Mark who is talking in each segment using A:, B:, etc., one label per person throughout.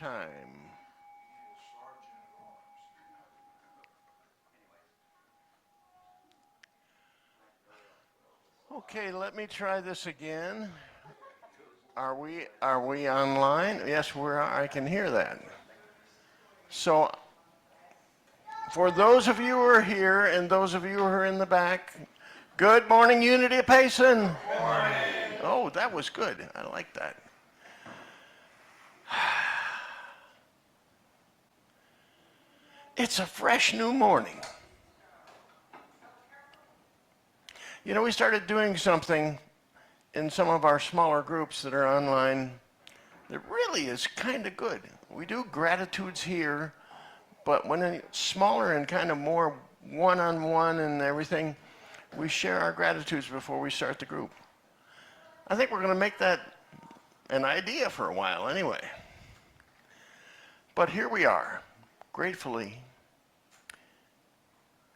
A: time. Okay, let me try this again. Are we online? Yes, I can hear that. So for those of you who are here and those of you who are in the back, good morning, Unity of Payson. Good morning. Oh, that was good. I like that. It's a fresh new morning. You know, we started doing something in some of our smaller groups that are online that really is kind of good. We do gratitudes here, but when it's smaller and kind of more one-on-one and everything, we share our gratitudes before we start the group. I think we're going to make that an idea for a while anyway. But here we are, gratefully.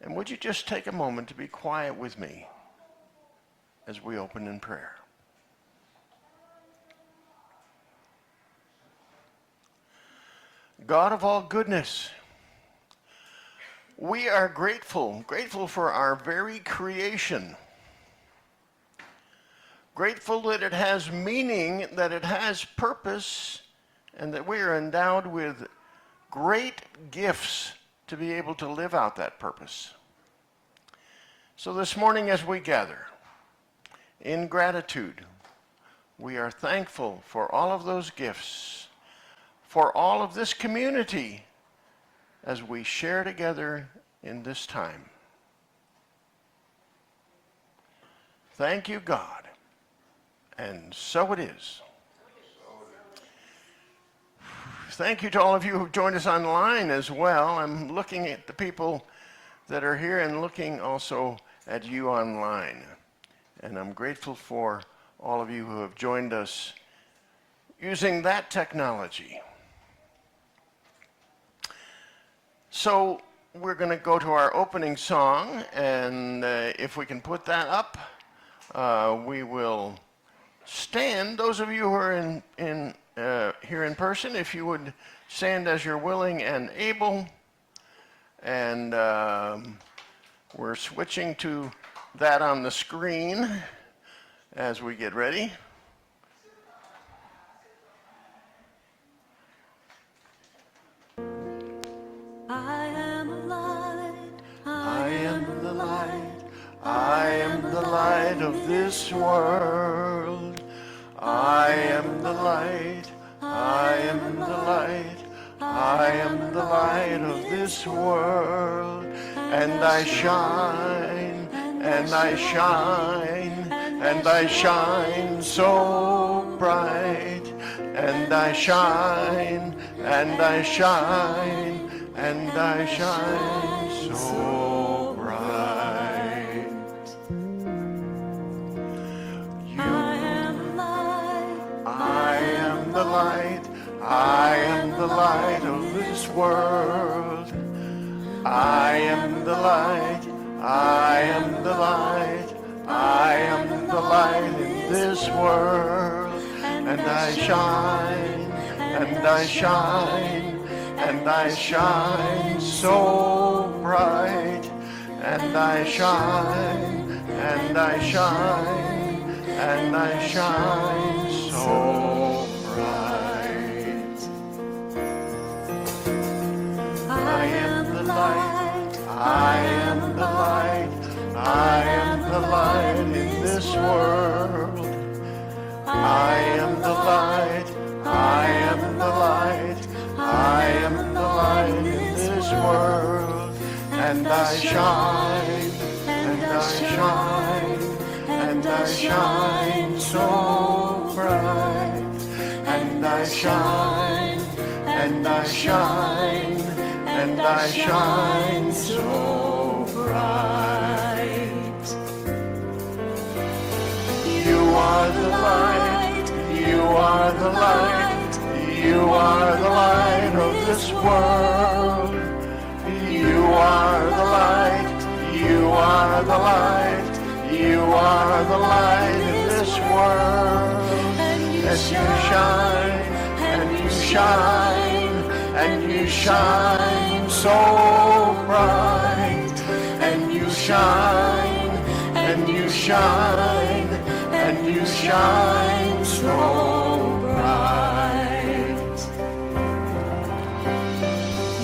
A: And would you just take a moment to be quiet with me as we open in prayer? God of all goodness, we are grateful for our very creation. Grateful that it has meaning, that it has purpose, and that we are endowed with great gifts to be able to live out that purpose. So this morning as we gather in gratitude, we are thankful for all of those gifts, for all of this community as we share together in this time. Thank you, God. And so it is. Thank you to all of you who've joined us online as well. I'm looking at the people that are here and looking also at you online. And I'm grateful for all of you who have joined us using that technology. So we're going to go to our opening song, and if we can put that up, we will stand. Those of you who are here in person, if you would stand as you're willing and able. And we're switching to that on the screen as we get ready.
B: I am the light,
A: I am the light, I am the light of this world. I am the light, I am the light, I am the light of this world. And I shine, and I shine, and I shine so bright. And I shine, and I shine, and I shine so bright.
B: I am the light,
A: I am the light, I am the light of this world. I am the light, I am the light, I am the light in this world. And I shine, and I shine, and I shine so bright. And I shine, and I shine, and I shine so bright. I am the light, I am the light, I am the light in this world. I am the light, I am the light, I am the light in this world. And I shine, and I shine, and I shine so bright. And I shine, and I shine, and I shine so bright. You are the light, you are the light, you are the light of this world. You are the light, you are the light, you are the light in this world. And you shine, and you shine, and you shine so bright, and you shine, and you shine, and you shine so bright.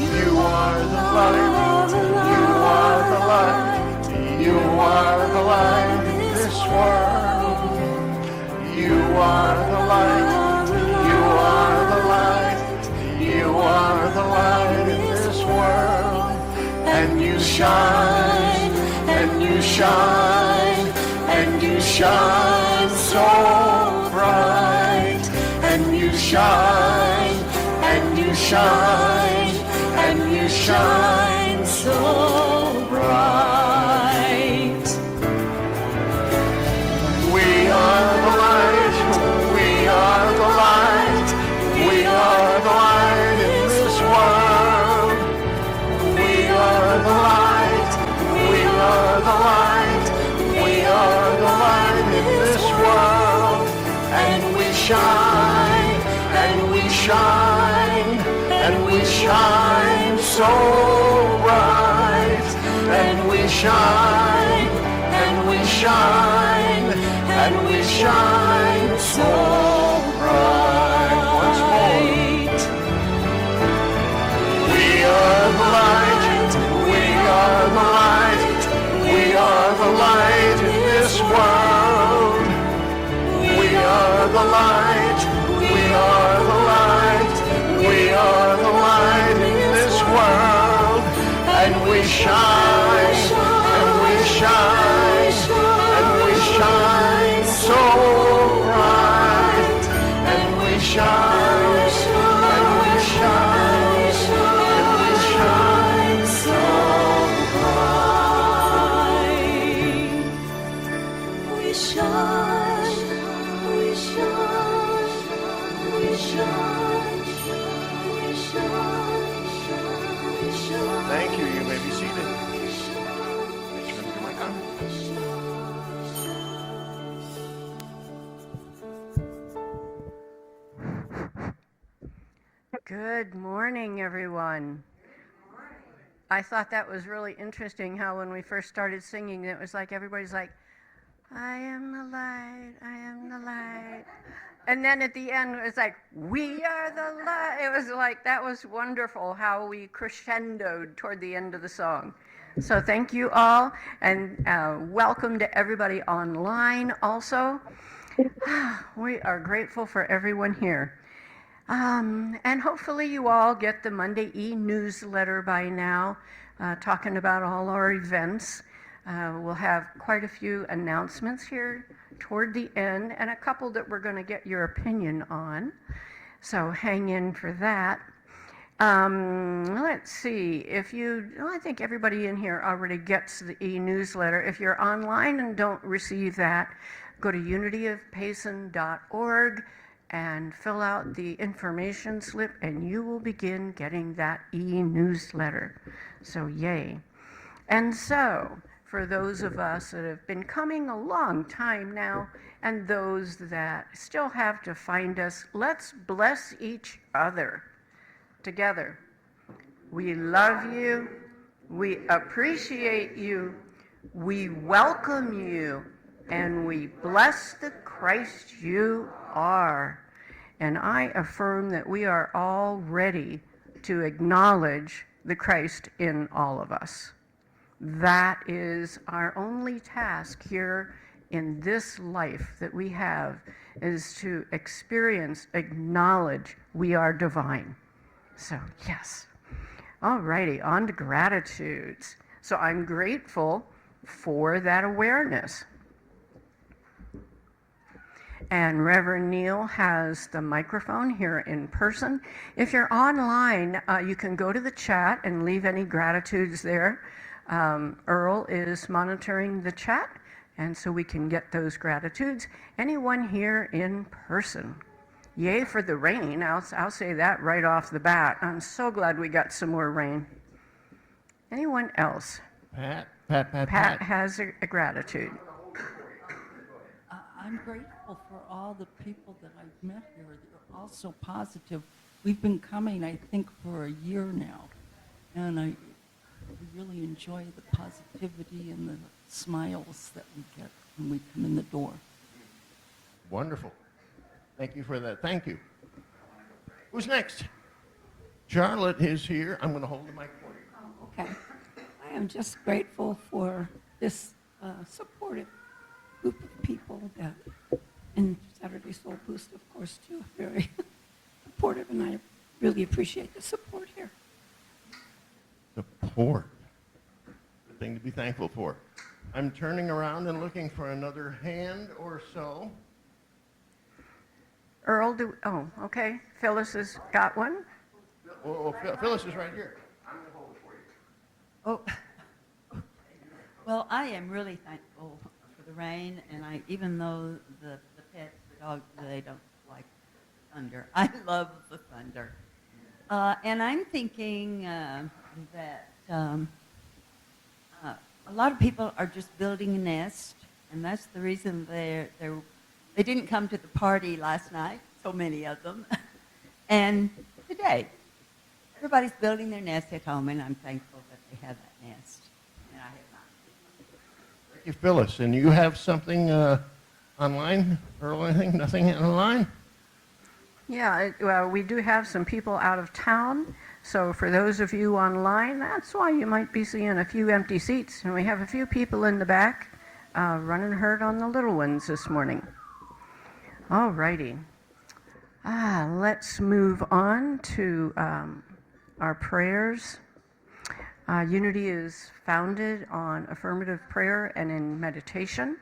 A: You are the light, you are the light, you are the light in this world. You are the light, you are the light, you are the light in this world. And you shine, and you shine, and you shine so bright. And you shine, and you shine, and you shine so bright. We are the light, we are the light, we are the light in this world. We are the light, we are the light, we are the light in this world. And we shine, and we shine, and we shine so bright. And we shine, and we shine, and we shine so bright. Once more. We are the light, we are the light, we are the light in this world. We are the light, we are the light, we are the light in this world. And we shine, and we shine, and we shine so bright. And we shine, and we shine, and we shine so bright.
B: We shine, we shine, we shine, we shine, we shine.
A: Thank you. You may be seated. Thanks for the mic on.
C: Good morning, everyone. I thought that was really interesting how when we first started singing, it was like everybody's like, I am the light, I am the light. And then at the end, it was like, we are the light. It was like, that was wonderful how we crescendoed toward the end of the song. So thank you all, and welcome to everybody online also. We are grateful for everyone here. And hopefully you all get the Monday e-newsletter by now, talking about all our events. We'll have quite a few announcements here toward the end, and a couple that we're going to get your opinion on. So hang in for that. Let's see, I think everybody in here already gets the e-newsletter. If you're online and don't receive that, go to unityofpayson.org and fill out the information slip, and you will begin getting that e-newsletter. So yay. And so, for those of us that have been coming a long time now, and those that still have to find us, let's bless each other together. We love you, we appreciate you, we welcome you, and we bless the Christ you are. And I affirm that we are all ready to acknowledge the Christ in all of us. That is our only task here in this life that we have, is to experience, acknowledge we are divine. So, yes. All righty, on to gratitudes. So I'm grateful for that awareness. And Reverend Neal has the microphone here in person. If you're online, you can go to the chat and leave any gratitudes there. Earl is monitoring the chat, and so we can get those gratitudes. Anyone here in person? Yay for the rain. I'll say that right off the bat. I'm so glad we got some more rain. Anyone else?
A: Pat
C: has a gratitude.
D: I'm grateful for all the people that I've met here. They're all so positive. we've been coming, I think, for a year now, and we really enjoy the positivity and the smiles that we get when we come in the door.
A: Wonderful. Thank you for that. Thank you. Who's next? Charlotte is here. I'm going to hold the mic for you.
E: Okay. I am just grateful for this supportive group of people that, and Saturday Soul Boost, of course, too, very supportive, and I really appreciate the support here.
A: Support. Good thing to be thankful for. I'm turning around and looking for another hand or so.
C: Earl, okay. Phyllis has got one.
A: Phyllis is right here. I'm going to hold it for you.
F: Oh, well, I am really thankful for the rain, and even though the pets, the dogs, they don't like thunder, I love the thunder. And I'm thinking that a lot of people are just building a nest, and that's the reason they didn't come to the party last night, so many of them, and today. Everybody's building their nest at home, and I'm thankful that they have that nest, and I have not.
A: Thank you, Phyllis. And you have something online, Earl, anything? Nothing online?
C: Yeah, well, we do have some people out of town. So for those of you online, that's why you might be seeing a few empty seats. And we have a few people in the back running herd on the little ones this morning. All righty. Let's move on to our prayers. Unity is founded on affirmative prayer and in meditation.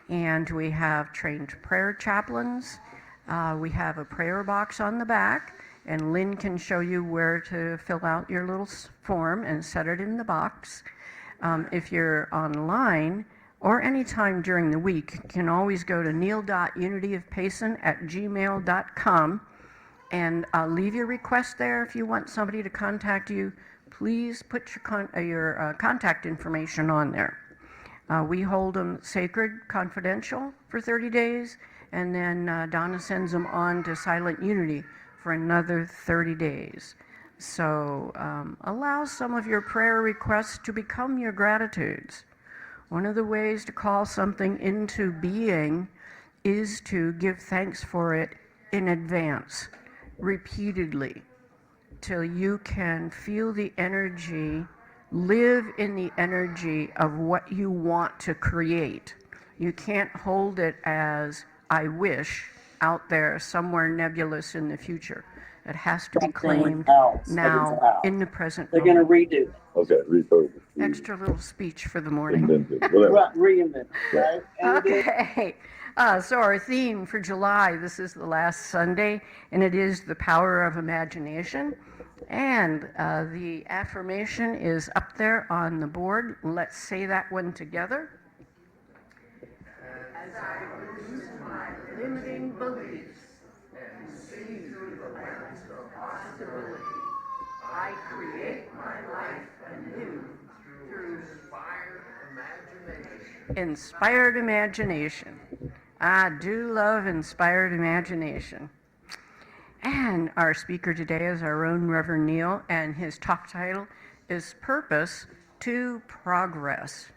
C: And we have trained prayer chaplains. We have a prayer box on the back, and Lynn can show you where to fill out your little form and set it in the box. If you're online or anytime during the week, you can always go to neil.unityofpayson@gmail.com and leave your request there. If you want somebody to contact you, please put your contact information on there. We hold them sacred, confidential for 30 days, and then Donna sends them on to Silent Unity for another 30 days. So allow some of your prayer requests to become your gratitudes. One of the ways to call something into being is to give thanks for it in advance, repeatedly, till you can feel the energy, live in the energy of what you want to create. You can't hold it as I wish out there somewhere nebulous in the future. It has to be claimed now in the present
G: They're going to
C: moment.
G: redo it.
H: Okay, repurpose.
C: Extra little speech for the morning.
H: Whatever.
G: Right, reinvent it, right? And it is-
C: Okay, so our theme for July, this is the last Sunday, and it is the power of imagination. And the affirmation is up there on the board. Let's say that one together. As I lose my limiting beliefs and see through the lens of possibility, I create my life anew through inspired imagination. Inspired imagination. I do love inspired imagination. And our speaker today is our own Rev Neal, and his talk title is Purpose to Progress.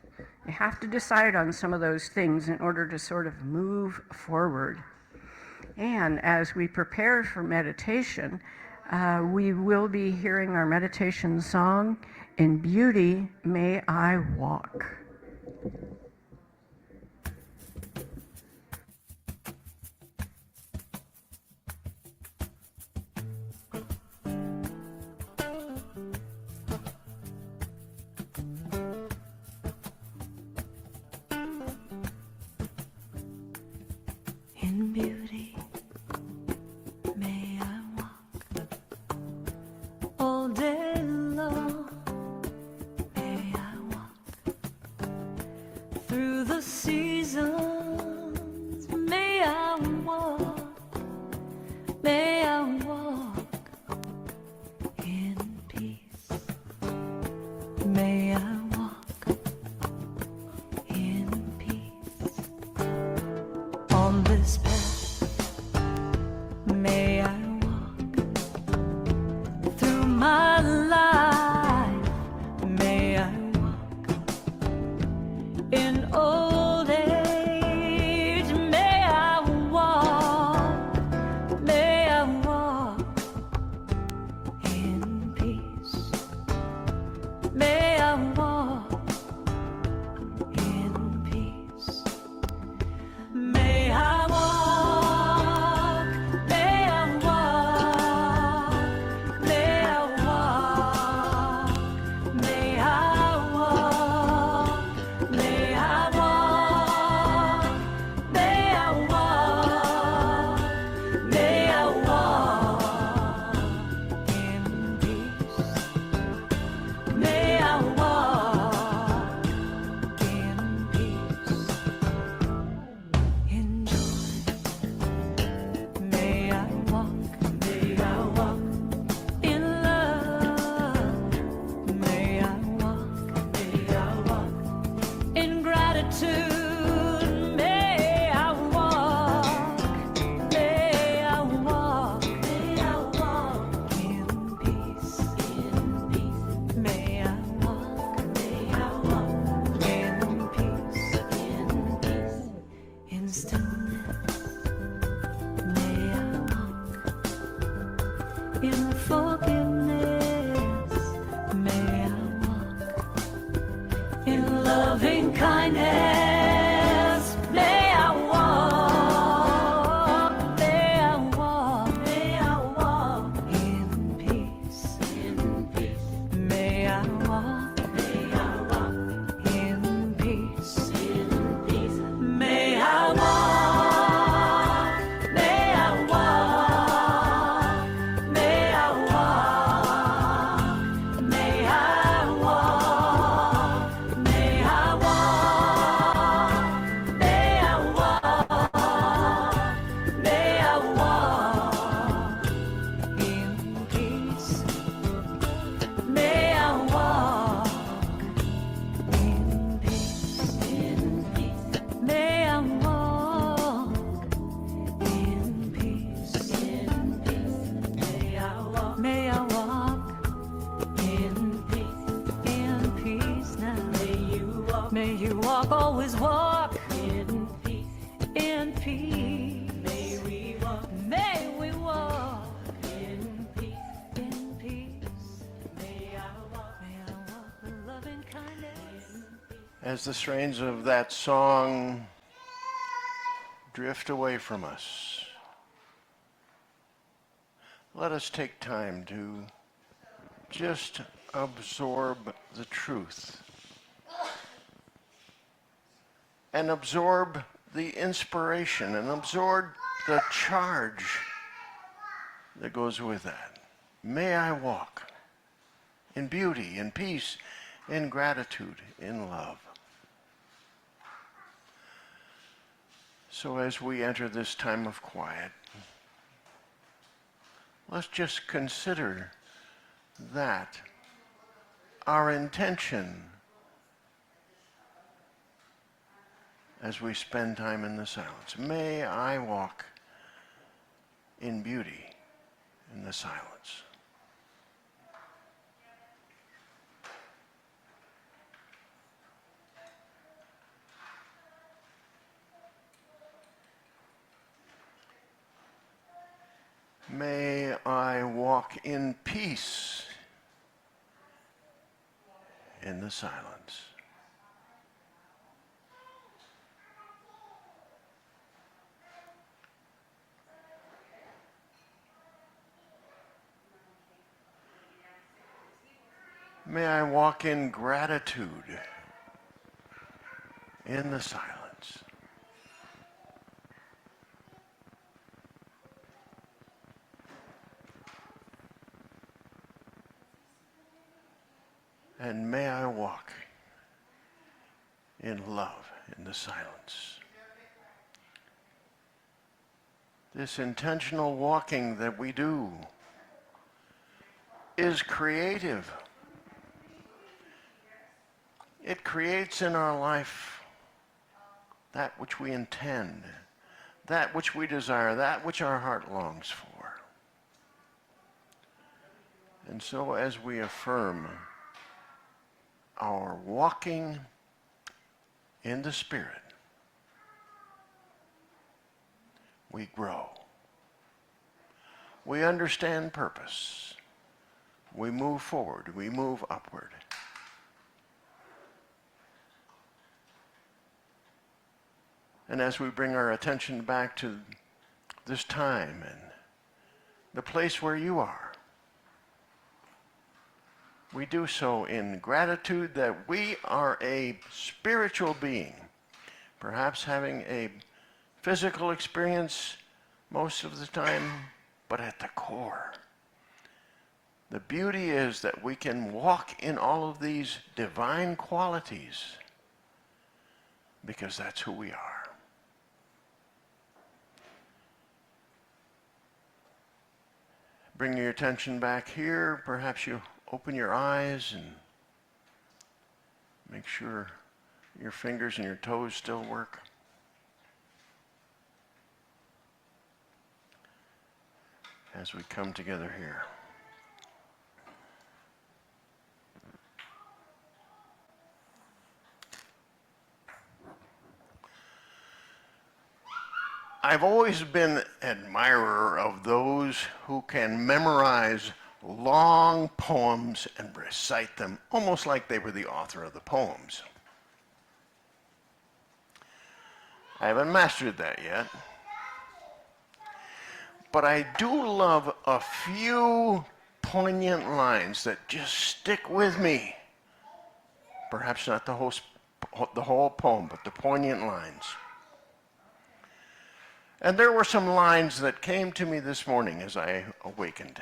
C: You have to decide on some of those things in order to sort of move forward. And as we prepare for meditation, we will be hearing our meditation song, In Beauty May I Walk.
B: In beauty may I walk all day long. May I walk through the seasons. May I walk. May I walk in peace. May I walk in peace. On this path, may I walk In old age, may I walk in peace. May I walk in peace. May I walk, may I walk, may I walk, may I walk, may I walk, may I walk, may I walk in peace. May I walk in peace, in joy. May I walk in love. May I walk in gratitude. May I walk in peace. May I walk in peace, in stillness. May I walk in forgiveness. May I walk in loving kindness. May I walk, may I walk in peace. May I walk in peace. May I walk, may I walk, may I walk, may I walk, may I walk, may I walk, may I walk in peace. May I walk in peace. May I walk in peace. May I walk in peace now. May you walk, always walk in peace. May we walk in peace. May I walk with loving kindness.
A: As the strains of that song drift away from us, let us take time to just absorb the truth and absorb the inspiration and absorb the charge that goes with that. May I walk in beauty, in peace, in gratitude, in love. So as we enter this time of quiet, let's just consider that our intention as we spend time in the silence. May I walk in beauty in the silence. May I walk in peace in the silence. May I walk in gratitude in the silence. And may I walk in love in the silence. This intentional walking that we do is creative. It creates in our life that which we intend, that which we desire, that which our heart longs for. And so as we affirm our walking in the Spirit, we grow. We understand purpose. We move forward. We move upward. And as we bring our attention back to this time and the place where you are, we do so in gratitude that we are a spiritual being, perhaps having a physical experience most of the time, but at the core, the beauty is that we can walk in all of these divine qualities because that's who we are. Bring your attention back here. Perhaps you open your eyes and make sure your fingers and your toes still work. As we come together here. I've always been an admirer of those who can memorize long poems and recite them almost like they were the author of the poems. I haven't mastered that yet. But I do love a few poignant lines that just stick with me. Perhaps not the whole poem, but the poignant lines. And there were some lines that came to me this morning as I awakened.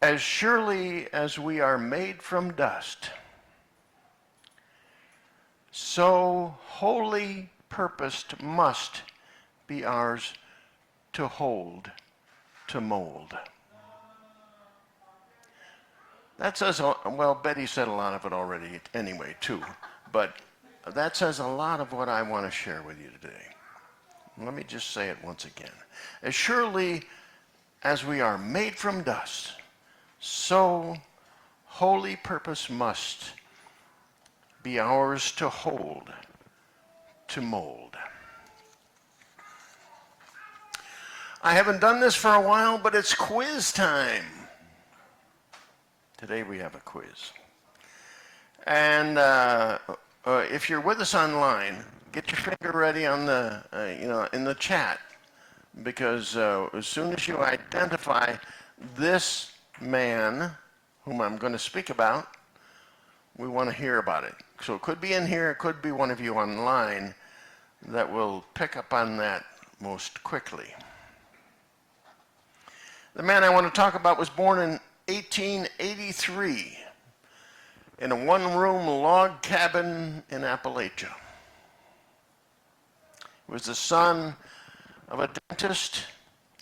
A: As surely as we are made from dust, so wholly purposed must be ours to hold, to mold. That says, well, Betty said a lot of it already anyway, too. But that says a lot of what I want to share with you today. Let me just say it once again. As surely as we are made from dust, so holy purpose must be ours to hold, to mold. I haven't done this for a while, but it's quiz time. Today we have a quiz. And if you're with us online, get your finger ready on the, in the chat, because as soon as you identify this man, whom I'm going to speak about, we want to hear about it. So it could be in here, it could be one of you online that will pick up on that most quickly. The man I want to talk about was born in 1883 in a one-room log cabin in Appalachia. He was the son of a dentist.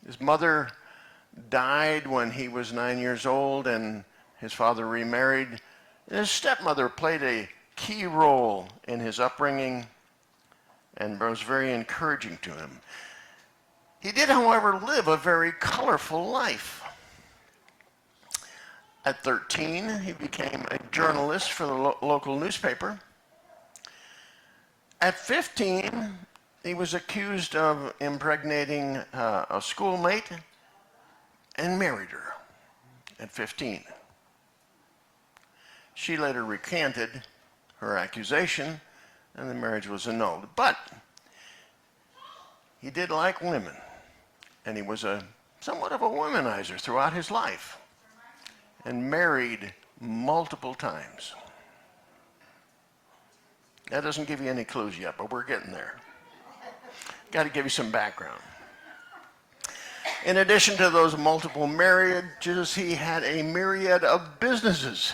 A: His mother died when he was 9 years old, and his father remarried. And his stepmother played a key role in his upbringing and was very encouraging to him. He did, however, live a very colorful life. At 13, he became a journalist for the local newspaper. At 15, he was accused of impregnating a schoolmate and married her at 15. She later recanted her accusation, and the marriage was annulled. But he did like women, and he was somewhat of a womanizer throughout his life, and married multiple times. That doesn't give you any clues yet, but we're getting there. Got to give you some background. In addition to those multiple marriages, he had a myriad of businesses.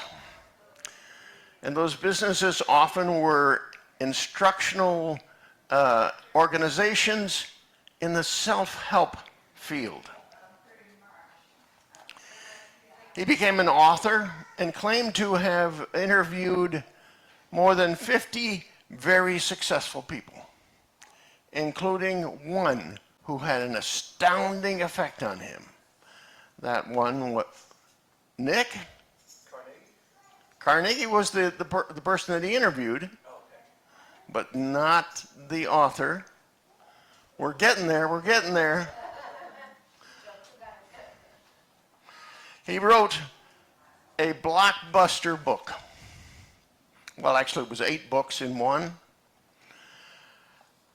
A: And those businesses often were instructional organizations in the self-help field. He became an author and claimed to have interviewed more than 50 very successful people, including one who had an astounding effect on him. That one, Nick? Carnegie was the person that he interviewed, but not the author. We're getting there, we're getting there. He wrote a blockbuster book. Well, actually, it was 8 books in one.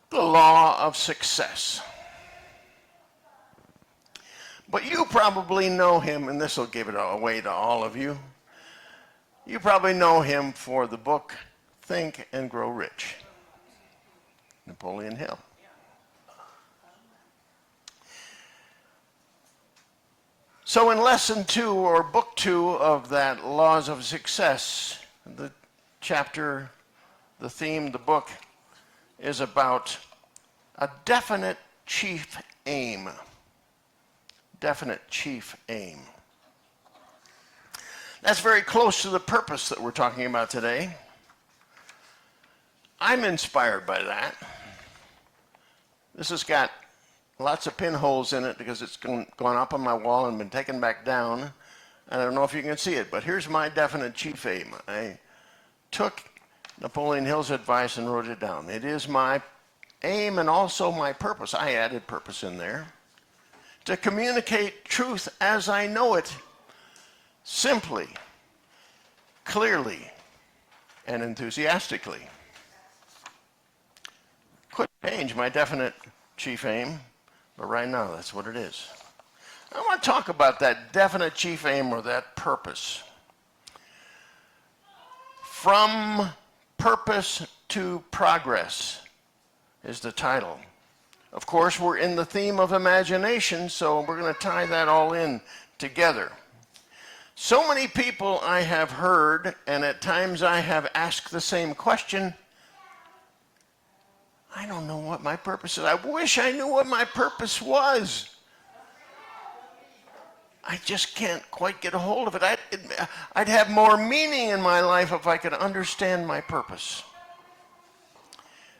A: The Law of Success. But you probably know him, and this will give it away to all of you. You probably know him for the book Think and Grow Rich. Napoleon Hill. So in lesson 2 or book 2 of that Laws of Success, the chapter, the theme, the book is about a definite chief aim. Definite chief aim. That's very close to the purpose that we're talking about today. I'm inspired by that. This has got lots of pinholes in it because it's gone up on my wall and been taken back down. I don't know if you can see it, but here's my definite chief aim. I took Napoleon Hill's advice and wrote it down. It is my aim and also my purpose. I added purpose in there. To communicate truth as I know it, simply, clearly, and enthusiastically. Could change my definite chief aim, but right now that's what it is. I want to talk about that definite chief aim or that purpose. From Purpose to Progress is the title. Of course, we're in the theme of imagination, so we're going to tie that all in together. So many people I have heard, and at times I have asked the same question, I don't know what my purpose is. I wish I knew what my purpose was. I just can't quite get a hold of it. I'd have more meaning in my life if I could understand my purpose.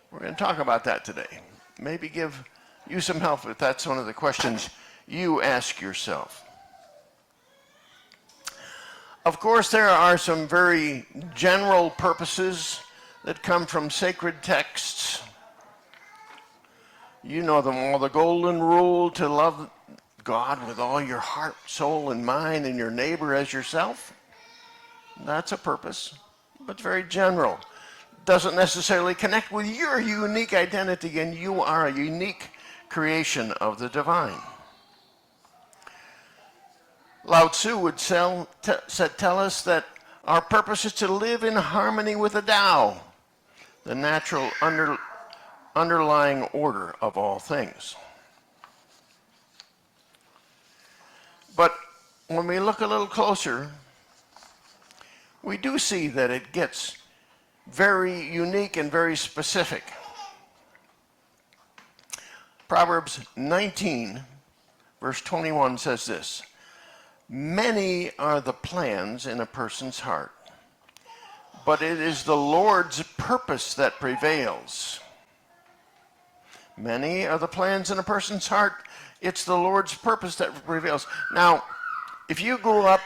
A: We're going to talk about that today. Maybe give you some help if that's one of the questions you ask yourself. Of course, there are some very general purposes that come from sacred texts. You know them all. The golden rule to love God with all your heart, soul, and mind, and your neighbor as yourself. That's a purpose, but very general. Doesn't necessarily connect with your unique identity, and you are a unique creation of the divine. Lao Tzu would tell us that our purpose is to live in harmony with the Tao, the natural underlying order of all things. But when we look a little closer, we do see that it gets very unique and very specific. Proverbs 19, verse 21 says this, "Many are the plans in a person's heart, but it is the Lord's purpose that prevails." Many are the plans in a person's heart. It's the Lord's purpose that prevails. Now, if you grew up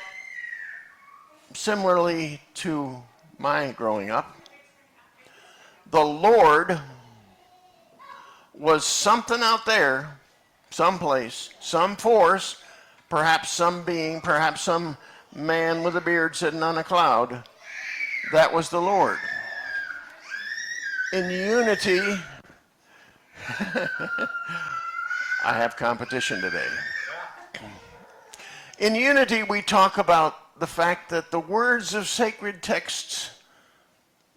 A: similarly to my growing up, the Lord was something out there, someplace, some force, perhaps some being, perhaps some man with a beard sitting on a cloud. That was the Lord. In unity, I have competition today. In unity, we talk about the fact that the words of sacred texts,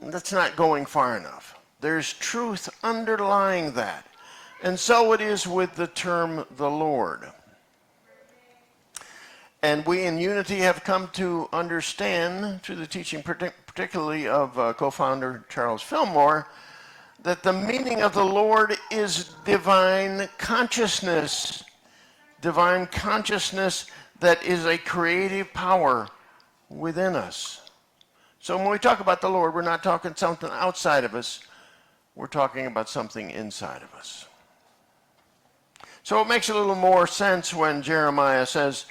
A: that's not going far enough. There's truth underlying that. And so it is with the term the Lord. And we in unity have come to understand, through the teaching particularly of co-founder Charles Fillmore, that the meaning of the Lord is divine consciousness. Divine consciousness that is a creative power within us. So when we talk about the Lord, we're not talking something outside of us. We're talking about something inside of us. So it makes a little more sense when Jeremiah says,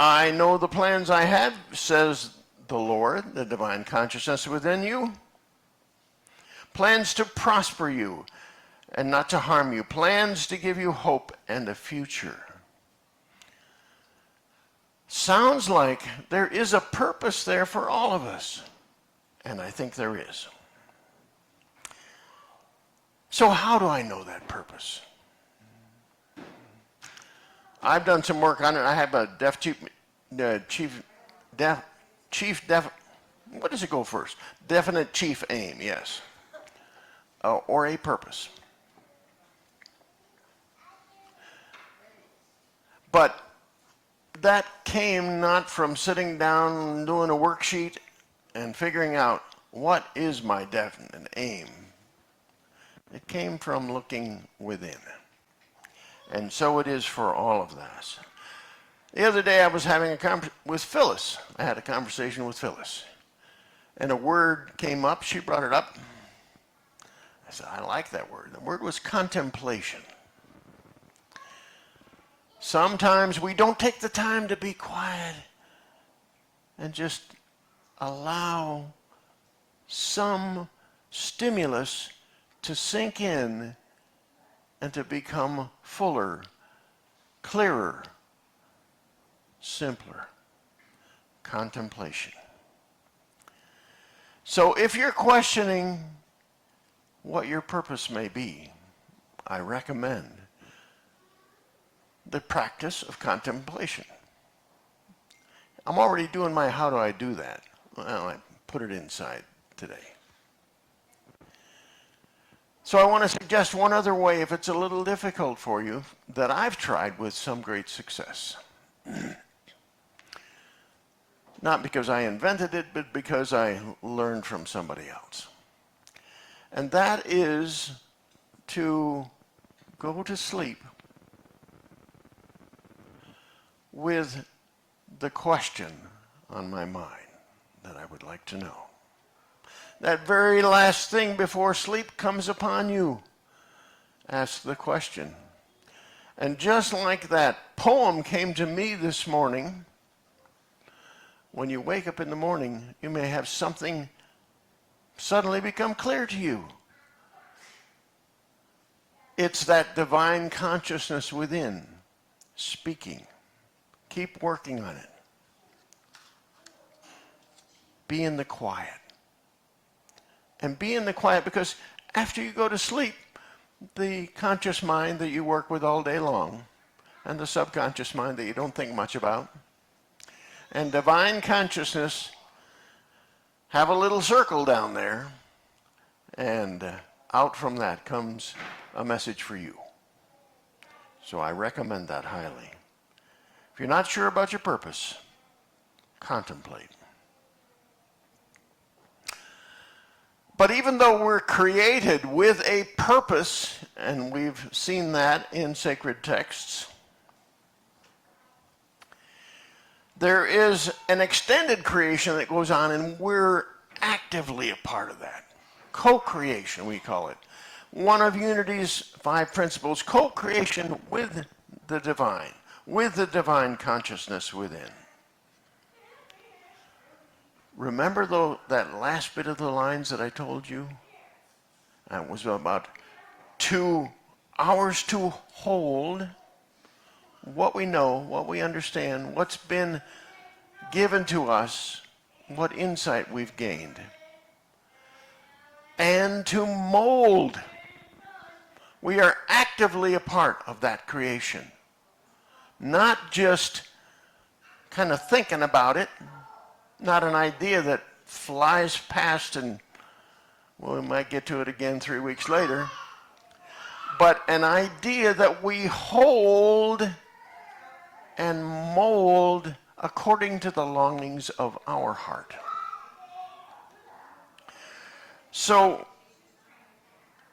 A: "I know the plans I have, says the Lord, the divine consciousness within you, plans to prosper you and not to harm you, plans to give you hope and a future. Sounds like there is a purpose there for all of us, and I think there is. So how do I know that purpose? I've done some work on it. I have a what does it go first? Definite chief aim, yes. Or a purpose. But that came not from sitting down and doing a worksheet and figuring out what is my definite aim. It came from looking within. And so it is for all of us. The other day I was having a conversation with Phyllis. I had a conversation with Phyllis. And a word came up. She brought it up. I said, I like that word. The word was contemplation. Sometimes we don't take the time to be quiet and just allow some stimulus to sink in and to become fuller, clearer, simpler. Contemplation. So if you're questioning what your purpose may be, I recommend the practice of contemplation. I'm already doing my how do I do that? Well, I put it inside today. So I want to suggest one other way, if it's a little difficult for you, that I've tried with some great success. Not because I invented it, but because I learned from somebody else. And that is to go to sleep with the question on my mind that I would like to know. That very last thing before sleep comes upon you. Ask the question. And just like that poem came to me this morning, when you wake up in the morning, you may have something suddenly become clear to you. It's that divine consciousness within speaking. Keep working on it. Be in the quiet. And be in the quiet because after you go to sleep, the conscious mind that you work with all day long and the subconscious mind that you don't think much about and divine consciousness have a little circle down there, and out from that comes a message for you. So I recommend that highly. If you're not sure about your purpose, contemplate. But even though we're created with a purpose, and we've seen that in sacred texts, there is an extended creation that goes on, and we're actively a part of that. Co-creation, we call it. One of Unity's 5 principles, co-creation with the divine consciousness within. Remember though that last bit of the lines that I told you? That was about 2 hours to hold what we know, what we understand, what's been given to us, what insight we've gained. And to mold. We are actively a part of that creation. Not just kind of thinking about it, not an idea that flies past and, well, we might get to it again 3 weeks later, but an idea that we hold and mold according to the longings of our heart. So,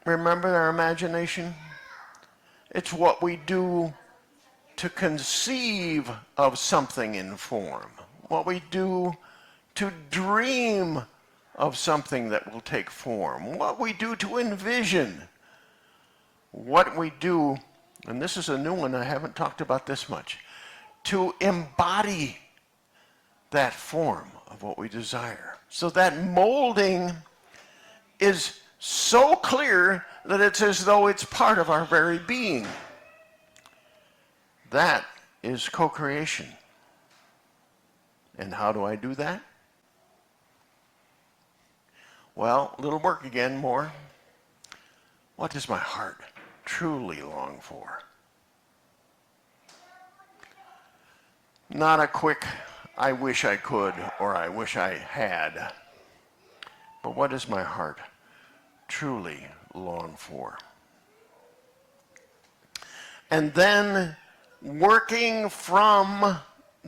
A: remember our imagination? It's what we do to conceive of something in form. What we do to dream of something that will take form. What we do to envision. What we do, and this is a new one, I haven't talked about this much, to embody that form of what we desire. So that molding is so clear that it's as though it's part of our very being. That is co-creation. And how do I do that? Well, a little work again, more. What does my heart truly long for? Not a quick, I wish I could, or I wish I had. But what does my heart truly long for? And then working from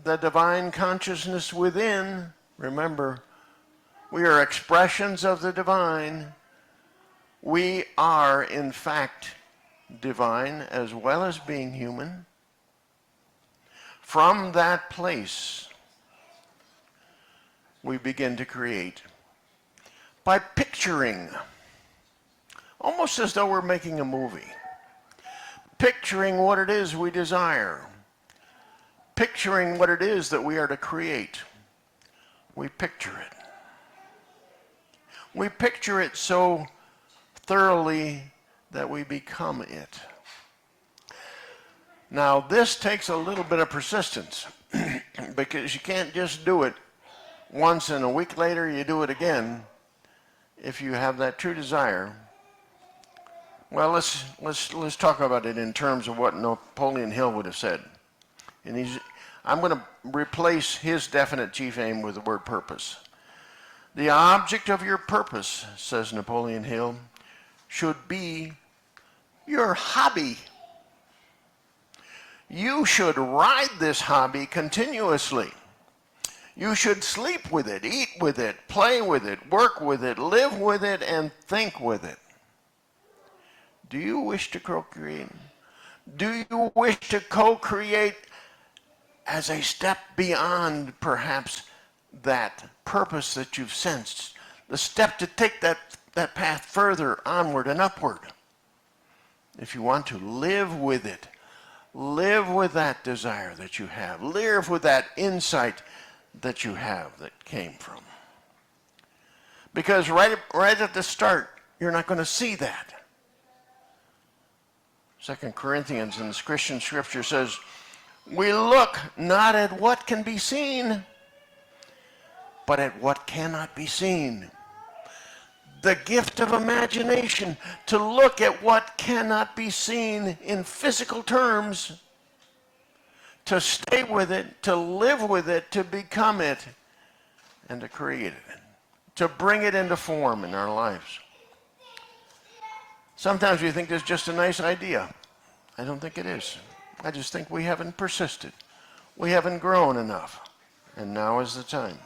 A: the divine consciousness within, remember, we are expressions of the divine. We are, in fact, divine as well as being human. From that place, we begin to create by picturing, almost as though we're making a movie. Picturing what it is we desire. Picturing what it is that we are to create. We picture it. We picture it so thoroughly that we become it. Now, this takes a little bit of persistence because you can't just do it once and a week later you do it again. If you have that true desire, well, let's talk about it in terms of what Napoleon Hill would have said. And I'm going to replace his definite chief aim with the word purpose. The object of your purpose, says Napoleon Hill, should be your hobby. You should ride this hobby continuously. You should sleep with it, eat with it, play with it, work with it, live with it, and think with it. Do you wish to co-create? Do you wish to co-create as a step beyond perhaps that purpose that you've sensed? The step to take that path further onward and upward. If you want to live with it, live with that desire that you have. Live with that insight that you have that came from. Because right at the start, you're not going to see that. 2 Corinthians in the Christian scripture says, we look not at what can be seen, but at what cannot be seen. The gift of imagination, to look at what cannot be seen in physical terms, to stay with it, to live with it, to become it, and to create it, to bring it into form in our lives. Sometimes we think it's just a nice idea. I don't think it is. I just think we haven't persisted. We haven't grown enough. And now is the time.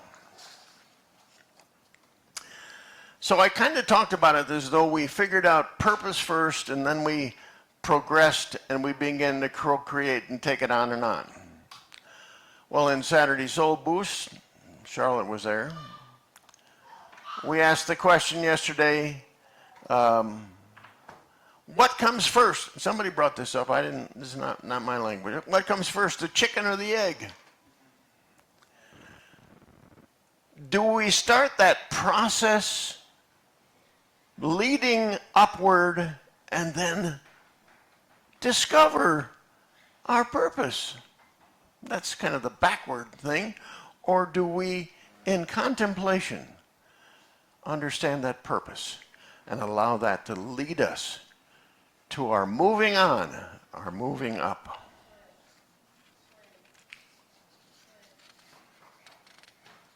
A: So I kind of talked about it as though we figured out purpose first, and then we progressed and we began to create and take it on and on. Well, in Saturday Soul Boost, Charlotte was there. We asked the question yesterday, what comes first? Somebody brought this up. This is not my language. What comes first, the chicken or the egg? Do we start that process leading upward and then discover our purpose? That's kind of the backward thing. Or do we, in contemplation, understand that purpose and allow that to lead us to our moving on, our moving up?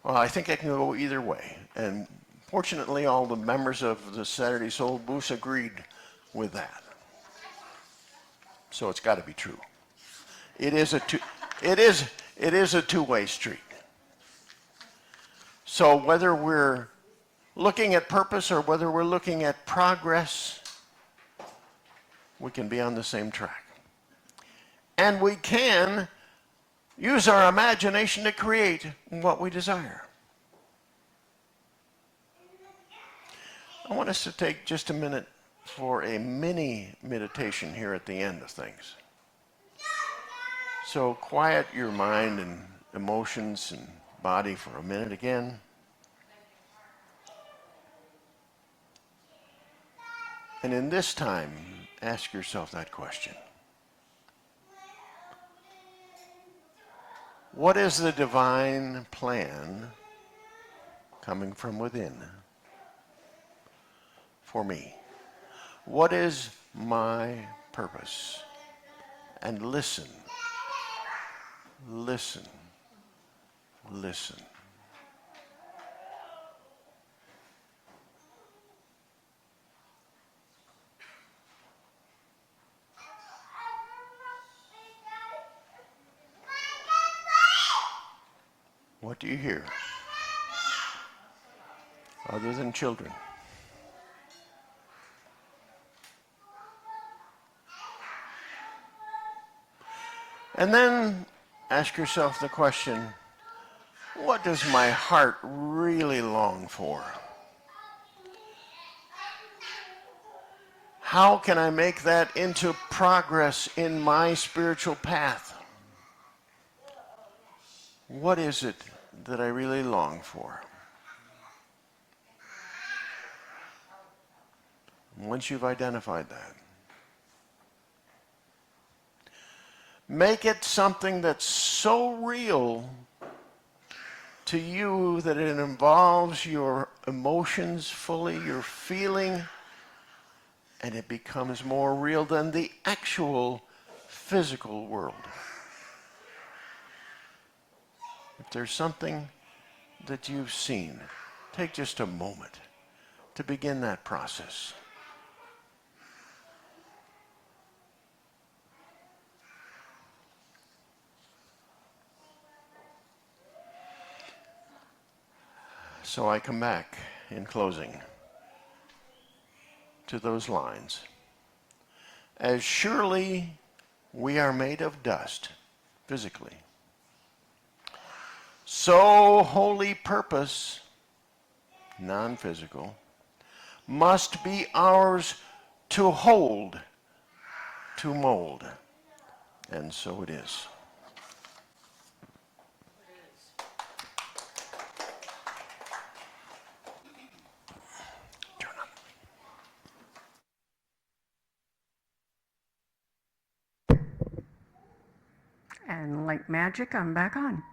A: Well, I think it can go either way. And fortunately, all the members of the Saturday Soul Boost agreed with that. So it's got to be true. It is a two-way street. So whether we're looking at purpose or whether we're looking at progress, we can be on the same track. And we can use our imagination to create what we desire. I want us to take just a minute for a mini meditation here at the end of things. So quiet your mind and emotions and body for a minute again. And in this time, ask yourself that question. What is the divine plan coming from within for me? What is my purpose? And listen, listen, listen. What do you hear other than children? And then ask yourself the question, what does my heart really long for? How can I make that into progress in my spiritual path? What is it that I really long for? Once you've identified that, make it something that's so real to you that it involves your emotions fully, your feeling, and it becomes more real than the actual physical world. If there's something that you've seen, take just a moment to begin that process. So I come back in closing to those lines. As surely we are made of dust, physically, so holy purpose, non-physical, must be ours to hold, to mold. And so it is. Turn on.
C: And like magic, I'm back on.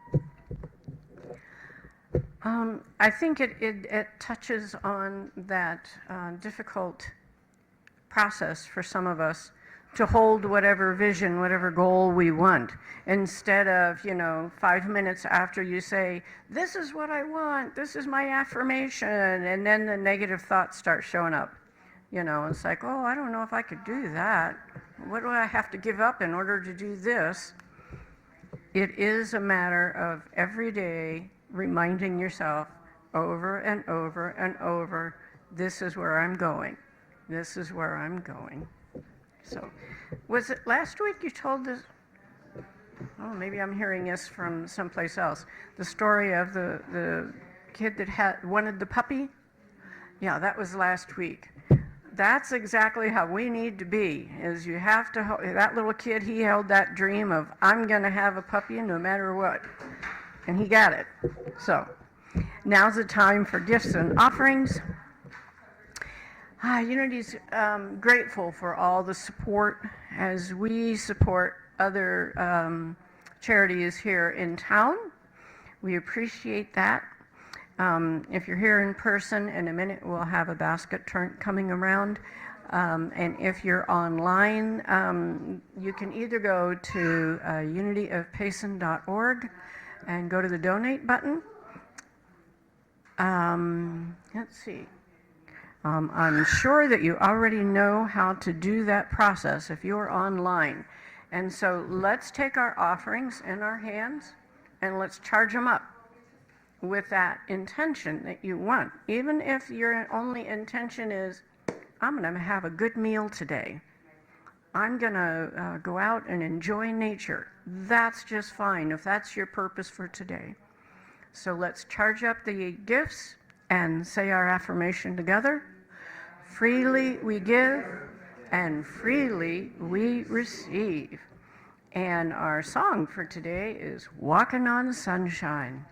C: I think it touches on that difficult process for some of us to hold whatever vision, whatever goal we want, instead of, 5 minutes after you say, this is what I want, this is my affirmation, and then the negative thoughts start showing up. It's like, oh, I don't know if I could do that. What do I have to give up in order to do this? It is a matter of every day reminding yourself over and over and over, this is where I'm going. This is where I'm going. So, was it last week you told this? Oh, maybe I'm hearing this from someplace else. The story of the kid that wanted the puppy? Yeah, that was last week. That's exactly how we need to be, is you have to, that little kid, he held that dream of, I'm going to have a puppy no matter what. And he got it. So, now's the time for gifts and offerings. Unity's grateful for all the support as we support other charities here in town. We appreciate that. If you're here in person, in a minute we'll have a basket coming around. And if you're online, you can either go to unityofpayson.org and go to the donate button. Let's see. I'm sure that you already know how to do that process if you're online. And so let's take our offerings in our hands and let's charge them up with that intention that you want. Even if your only intention is, I'm going to have a good meal today. I'm going to go out and enjoy nature. That's just fine if that's your purpose for today. So let's charge up the gifts and say our affirmation together. Freely we give and freely we receive. And our song for today is Walking on Sunshine.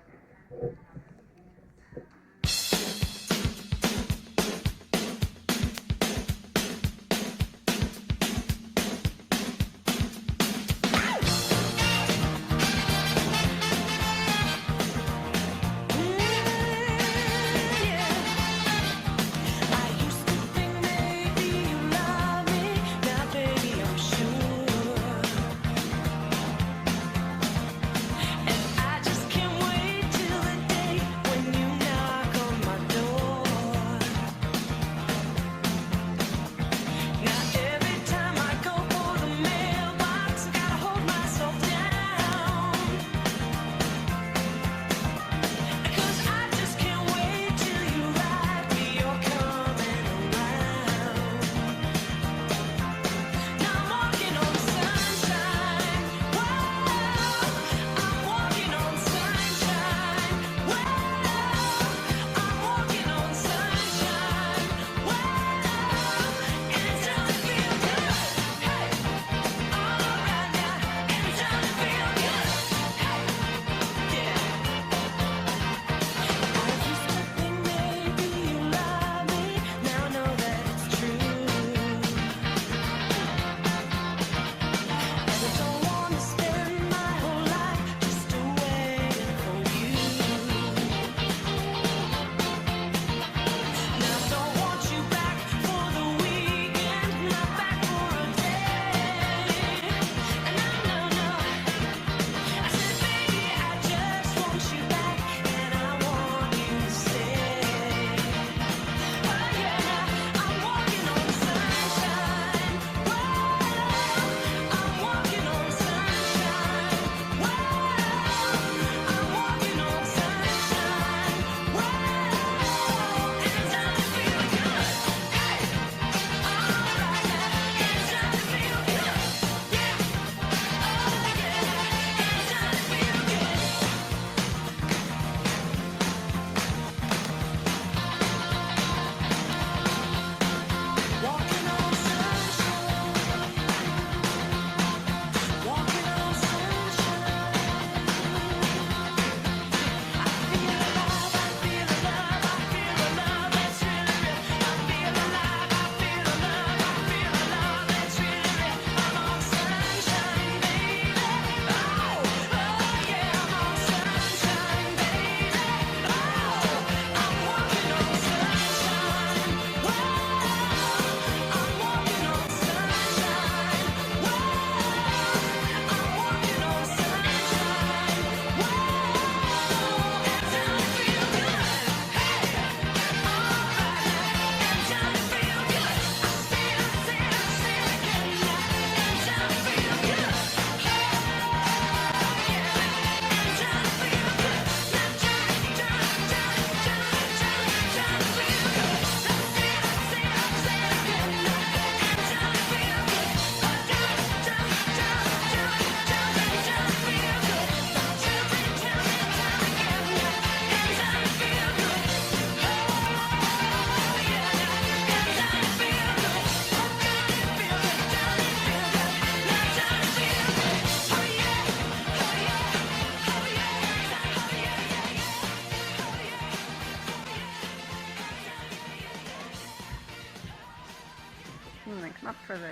C: Can they come up for the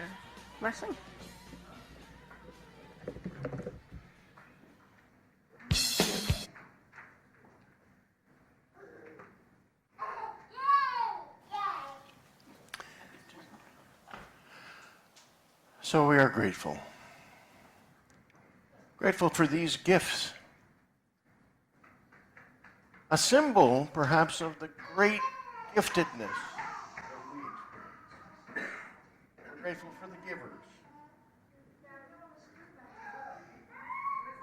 C: blessing?
A: So we are grateful. Grateful for these gifts. A symbol, perhaps, of the great giftedness. We're grateful for the givers.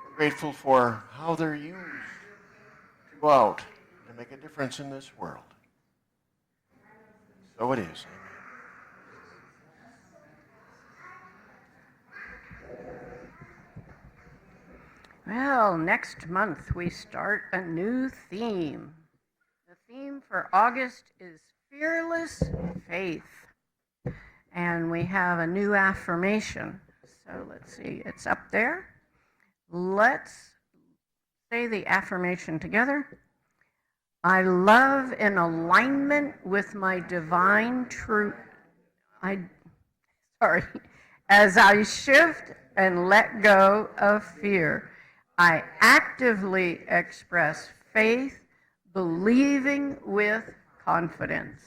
A: We're grateful for how they're used to go out and make a difference in this world. So it is.
C: Well, next month we start a new theme. The theme for August is Fearless Faith. And we have a new affirmation. So let's see, it's up there. Let's say the affirmation together. I love in alignment with my divine truth. I, sorry, as I shift and let go of fear, I actively express faith, believing with confidence.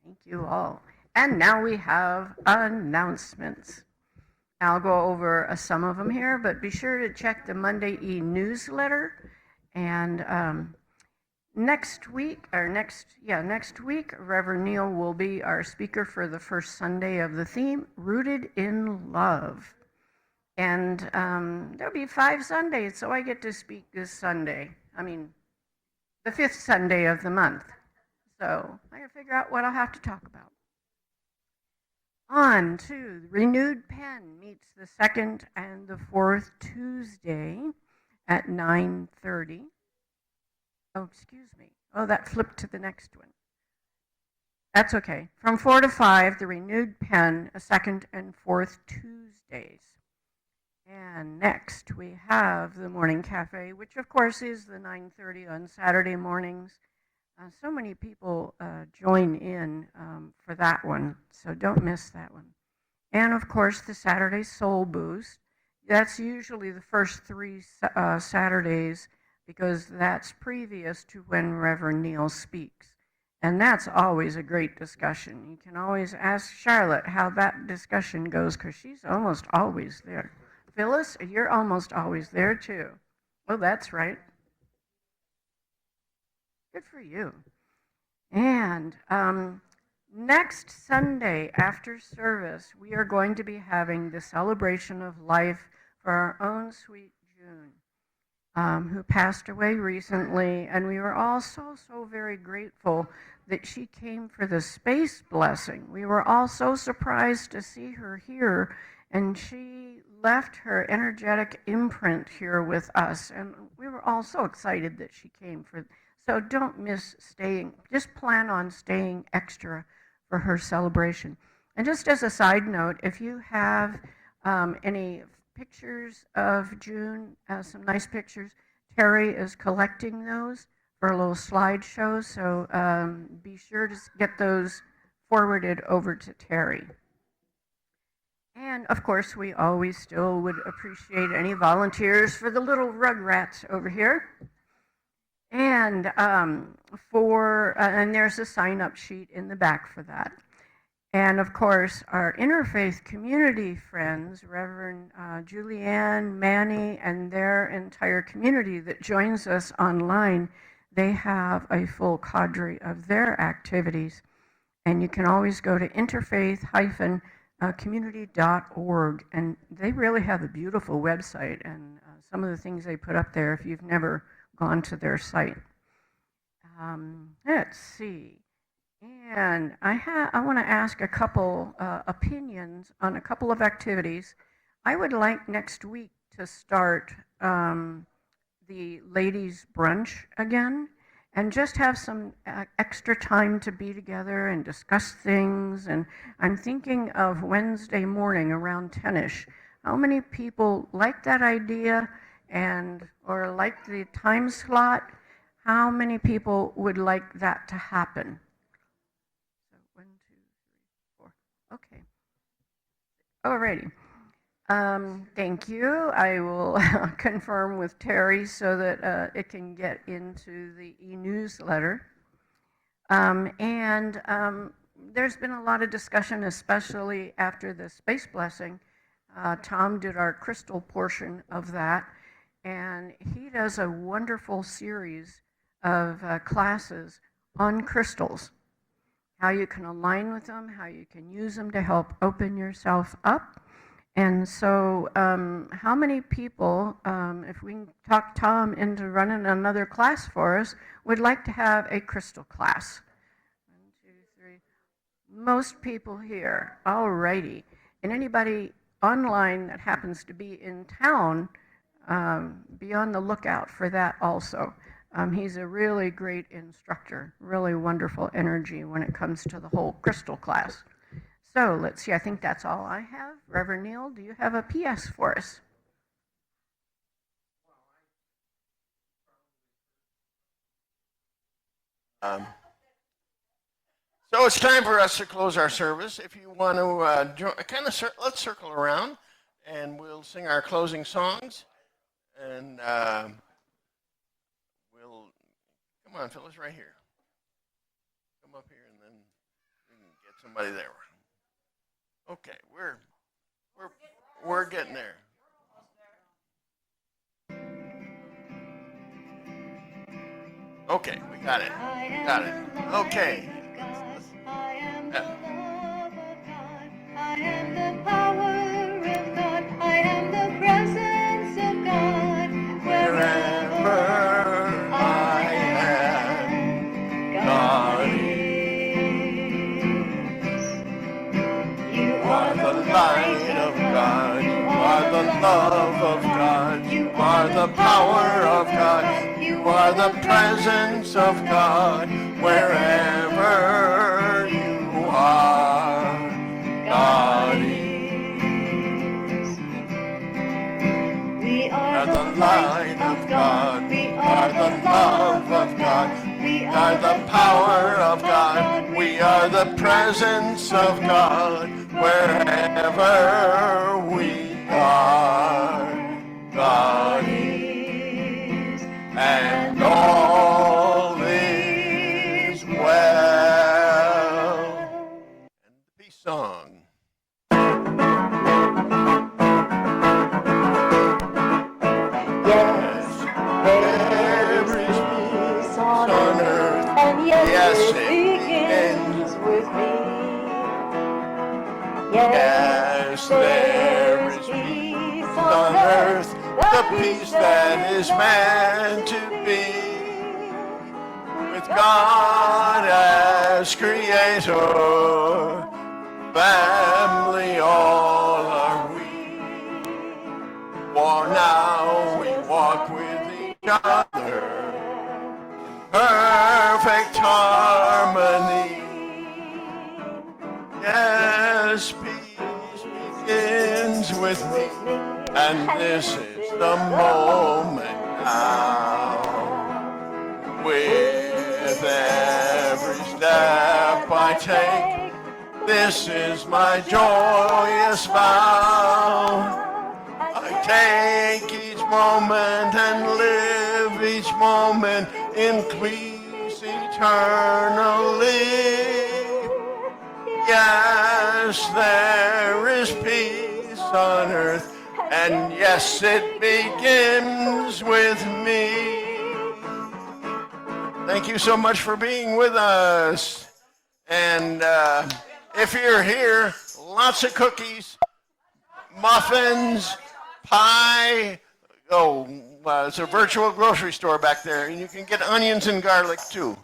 C: Thank you all. And now we have announcements. I'll go over some of them here, but be sure to check the Monday e-newsletter. And next week, Reverend Neal will be our speaker for the first Sunday of the theme, Rooted in Love. And there'll be 5 Sundays, so I get to speak this Sunday. I mean, the 5th Sunday of the month. So I gotta figure out what I'll have to talk about. On to Renewed Pen meets the 2nd and the 4th Tuesday at 9:30. Oh, excuse me. Oh, that flipped to the next one. That's okay. From 4 to 5, the Renewed Pen, 2nd and 4th Tuesdays. And next we have the Morning Cafe, which of course is the 9:30 on Saturday mornings. So many people join in for that one, so don't miss that one. And of course, the Saturday Soul Boost. That's usually the first 3 Saturdays because that's previous to when Reverend Neal speaks. And that's always a great discussion. You can always ask Charlotte how that discussion goes because she's almost always there. Phyllis, you're almost always there too. Oh, that's right. Good for you. And next Sunday after service, we are going to be having the celebration of life for our own sweet June, who passed away recently. And we were all so very grateful that she came for the space blessing. We were all so surprised to see her here, and she left her energetic imprint here with us. And we were all so excited that she came for. So don't miss staying. Just plan on staying extra for her celebration. And just as a side note, if you have any pictures of June, some nice pictures, Terry is collecting those for a little slideshow. So be sure to get those forwarded over to Terry. And of course, we always still would appreciate any volunteers for the little rugrats over here. And and there's a sign-up sheet in the back for that. And of course, our interfaith community friends, Reverend Julianne, Manny, and their entire community that joins us online, they have a full cadre of their activities. And you can always go to interfaith-community.org, and they really have a beautiful website and some of the things they put up there if you've never gone to their site. Let's see. And I want to ask a couple opinions on a couple of activities. I would like next week to start the ladies' brunch again and just have some extra time to be together and discuss things. And I'm thinking of Wednesday morning around 10ish. How many people like that idea or like the time slot? How many people would like that to happen? So 1, 2, 3, 4. Okay. Alrighty. Thank you. I will confirm with Terry so that it can get into the e-newsletter. There's been a lot of discussion, especially after the space blessing. Tom did our crystal portion of that. And he does a wonderful series of classes on crystals, how you can align with them, how you can use them to help open yourself up. And so how many people, if we can talk Tom into running another class for us, would like to have a crystal class? 1, 2, 3. Most people here. All righty. And anybody online that happens to be in town, be on the lookout for that also. He's a really great instructor, really wonderful energy when it comes to the whole crystal class. So let's see, I think that's all I have. Reverend Neal, do you have a PS for us?
A: So it's time for us to close our service. If you want to let's circle around, and we'll sing our closing songs. And we'll come on, Phyllis, right here. Come up here, and then we can get somebody there. Okay, we're getting there. Okay, we got it. Got it. Okay.
B: I am the love of God. I am the power of God. I am the presence of God. Wherever I am, God is. You are the light of God.
A: You are the love of God. You are the power of God. You are the presence of God. Wherever you are, God is.
B: We are
A: the light of God. We are the love of God. We are the power of God. We are the presence of God. Wherever we are, God is. And all is well. And the peace song.
B: Yes, there is peace on earth, and yes, it begins with me.
A: Yes, there is peace on earth, the peace that is meant to be. With God as creator, family all are we. For now we walk with each other in perfect harmony. Yes, peace begins with me, and this is the moment now. With every step I take, this is my joyous vow. I take each moment and live each moment in peace eternally. Yes, there is peace on earth, and yes, it begins with me. Thank you so much for being with us. And if you're here, lots of cookies, muffins, pie. Oh, it's a virtual grocery store back there, and you can get onions and garlic too.